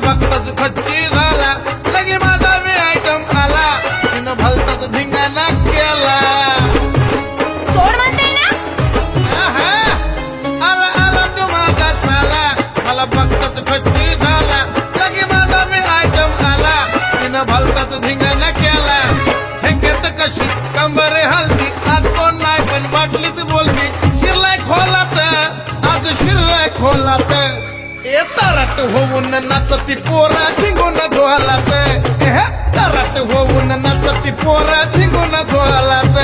बघताच खच्ची झाला लगे माझा बी आयटम आला तिनं भलताच धिंगाणा केला सोड म्हणते ना. आहा, आला आला तो माझा साला मला बघताच खच्ची झाला लगे माझा बी आयटम आला तिनं भलताच धिंगाणा केला हेंगेत कशी कंबरे हलती आज कोण नाही पण बाटलीच बोलती शिरलाय खोलात आज शिरलाय खोलात तराट होऊन नाचती पोरा झिंगून धुवालात तराट होऊन नाचती पोरा झिंगून धुवालात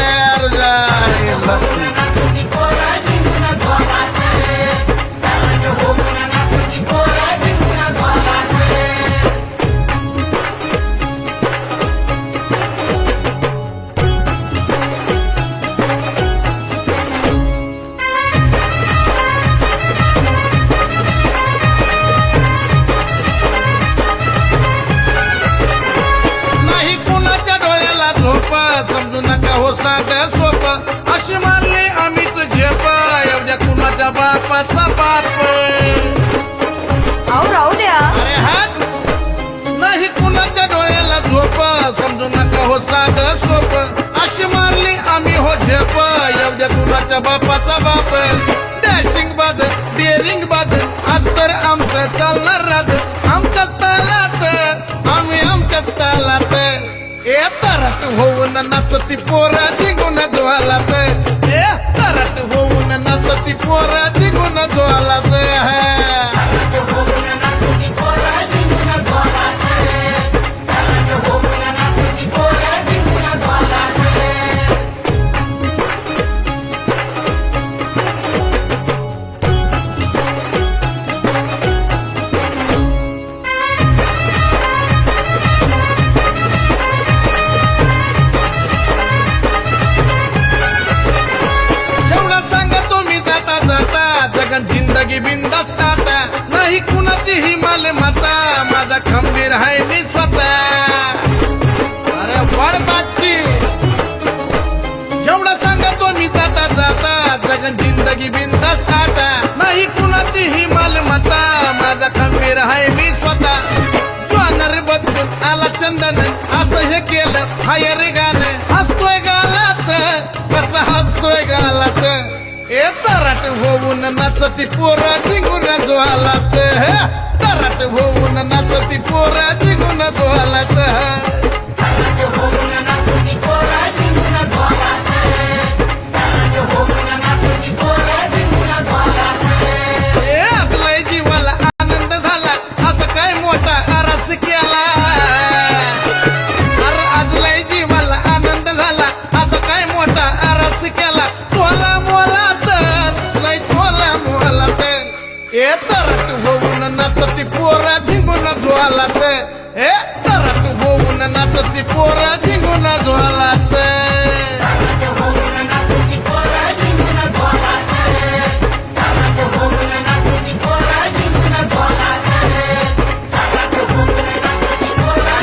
नाही कुणाच्या डोळ्याला झोप समजू नका हो साधं सोप अशी मानली आम्हीच झेप एवढ्या कुणाच्या बापाचा बाप अहो राहू द्या. अरे हात नाही कुणाच्या डोळ्याला झोप समजू नका हो साधं सोप अशी मारली आम्ही हो झेप एवढ्या कुणाच्या बापाचा बाप डॅशिंग बाज डेअरिंग बाज आज तर आमचं चालणार राज आमच्या तालात आम्ही आमच्या तालात तराट होऊन नाचती पोरा जिंकून ज्वालात तराट होऊन नाचती पोरा जिंकून ज्वालात जेवढा सांगा तुम्ही जाता जाता जगन जिंदगी बिंदास्त आता नाही कुणाची ही मालमता माझा खंबीर आहे मी स्वतः अरे वळ बाची जेवढा सांगा तुम्ही जाता जाता जगन जिंदगी बिंदास्त आता नाही कुणाची ही मालमता माझा खंबीर आहे मी स्वतः ज्वानर बदलून आला चंदन असं हे केलं हायर गाणं हसतोय गालात कसं हसतोय गालात तराट होऊन नाचती पोरा जिंकून ज्वालात तराट होऊन नाचती पोरा जिंकून ज्वालात आजलाय जीवाला आनंद झाला असं काय मोठा आरस केला अरे आजलाय जीवाला आनंद झाला असं काय मोठा आरस केला तोला मोलात लय तोला मोलात तराट होऊन नाचती पोरा झिंगून ज्वालात तराट होऊन नाचती पोरा झिंगून ज्वालात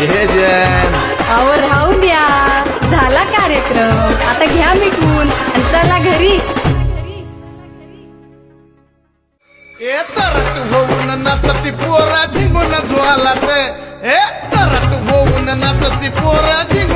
हे जन अहो राहू द्या. झाला कार्यक्रम आता घ्या मिटवून आणि चला घरी. तराट होऊन नाचती पोरा झिंगून ज्वालात तराट होऊन नाचती पोरा झिंगून